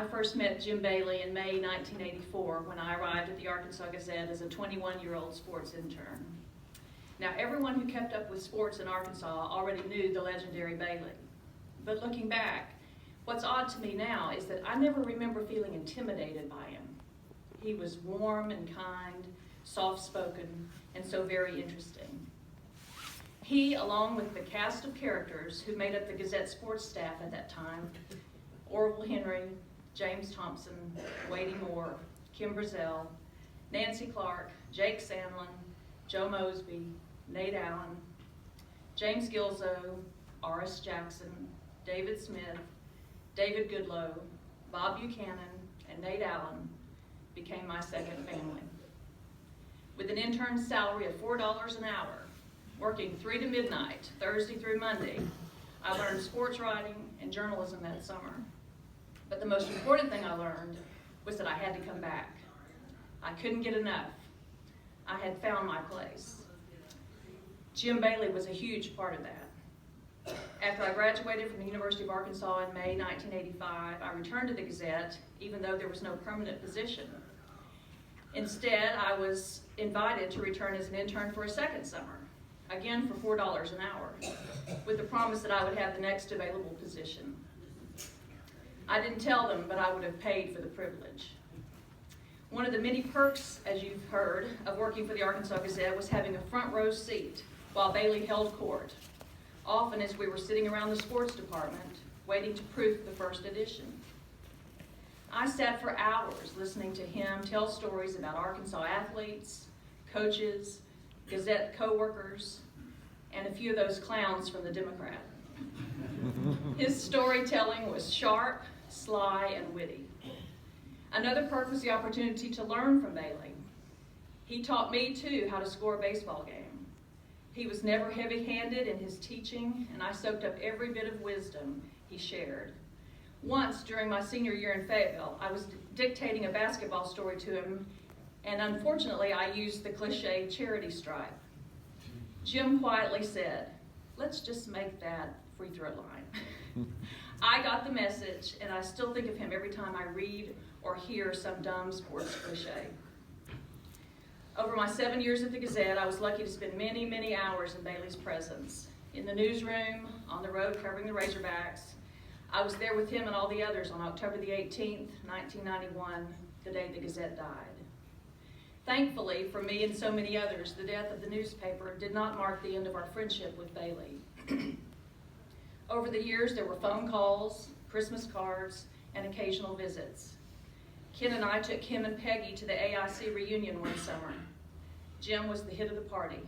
I first met Jim Bailey in May 1984 when I arrived at the Arkansas Gazette as a 21-year-old sports intern. Now, everyone who kept up with sports in Arkansas already knew the legendary Bailey. But looking back, what's odd to me now is that I never remember feeling intimidated by him. He was warm and kind, soft-spoken, and so very interesting. He, along with the cast of characters who made up the Gazette sports staff at that time, Orville Henry, James Thompson, Wadey Moore, Kim Brazel, Nancy Clark, Jake Sandlin, Joe Mosby, Nate Allen, James Gilzo, Oris Jackson, David Smith, David Goodloe, Bob Buchanan, and Nate Allen became my second family. With an intern's salary of $4 an hour, working 3 to midnight, Thursday through Monday, I learned sports writing and journalism that summer. But the most important thing I learned was that I had to come back. I couldn't get enough. I had found my place. Jim Bailey was a huge part of that. After I graduated from the University of Arkansas in May 1985, I returned to the Gazette, even though there was no permanent position. Instead, I was invited to return as an intern for a second summer, again for $4 an hour, with the promise that I would have the next available position. I didn't tell them, but I would have paid for the privilege. One of the many perks, as you've heard, of working for the Arkansas Gazette was having a front row seat while Bailey held court, often as we were sitting around the sports department, waiting to proof the first edition. I sat for hours listening to him tell stories about Arkansas athletes, coaches, Gazette co-workers, and a few of those clowns from the Democrat. His storytelling was sharp, sly, and witty. Another perk was the opportunity to learn from Bailey. He taught me, too, how to score a baseball game. He was never heavy-handed in his teaching, and I soaked up every bit of wisdom he shared. Once, during my senior year in Fayetteville, I was dictating a basketball story to him, and unfortunately, I used the cliche charity stripe. Jim quietly said, "Let's just make that free throw line." I got the message, and I still think of him every time I read or hear some dumb sports cliche. Over my 7 years at the Gazette, I was lucky to spend many, many hours in Bailey's presence. In the newsroom, on the road covering the Razorbacks. I was there with him and all the others on October the 18th, 1991, the day the Gazette died. Thankfully, for me and so many others, the death of the newspaper did not mark the end of our friendship with Bailey. Over the years, there were phone calls, Christmas cards, and occasional visits. Ken and I took him and Peggy to the AIC reunion one summer. Jim was the hit of the party.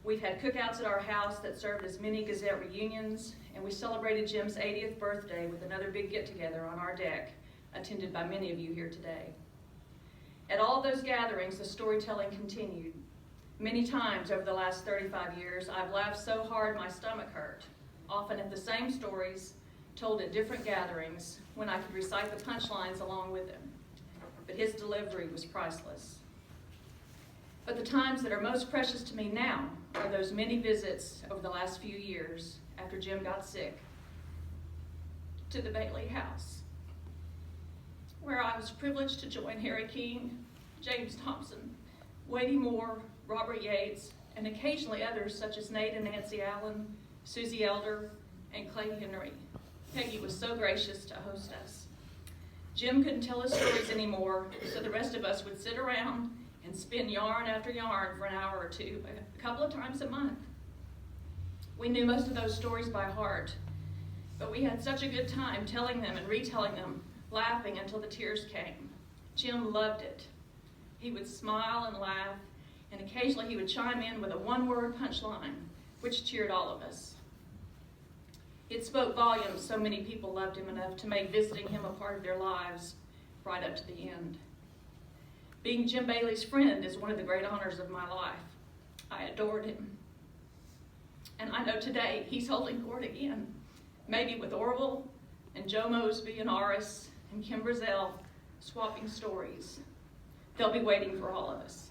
We've had cookouts at our house that served as mini Gazette reunions, and we celebrated Jim's 80th birthday with another big get-together on our deck, attended by many of you here today. At all those gatherings, the storytelling continued. Many times over the last 35 years, I've laughed so hard my stomach hurt, often at the same stories, told at different gatherings, when I could recite the punchlines along with him. But his delivery was priceless. But the times that are most precious to me now are those many visits over the last few years after Jim got sick to the Bailey house, where I was privileged to join Harry King, James Thompson, Wadey Moore, Robert Yates, and occasionally others such as Nate and Nancy Allen, Susie Elder, and Clay Henry. Peggy was so gracious to host us. Jim couldn't tell his stories anymore, so the rest of us would sit around and spin yarn after yarn for an hour or two, a couple of times a month. We knew most of those stories by heart, but we had such a good time telling them and retelling them, laughing until the tears came. Jim loved it. He would smile and laugh, and occasionally he would chime in with a one-word punchline, which cheered all of us. It spoke volumes so many people loved him enough to make visiting him a part of their lives right up to the end. Being Jim Bailey's friend is one of the great honors of my life. I adored him. And I know today he's holding court again, maybe with Orville and Joe Mosby and Oris and Kim Brazel swapping stories. They'll be waiting for all of us.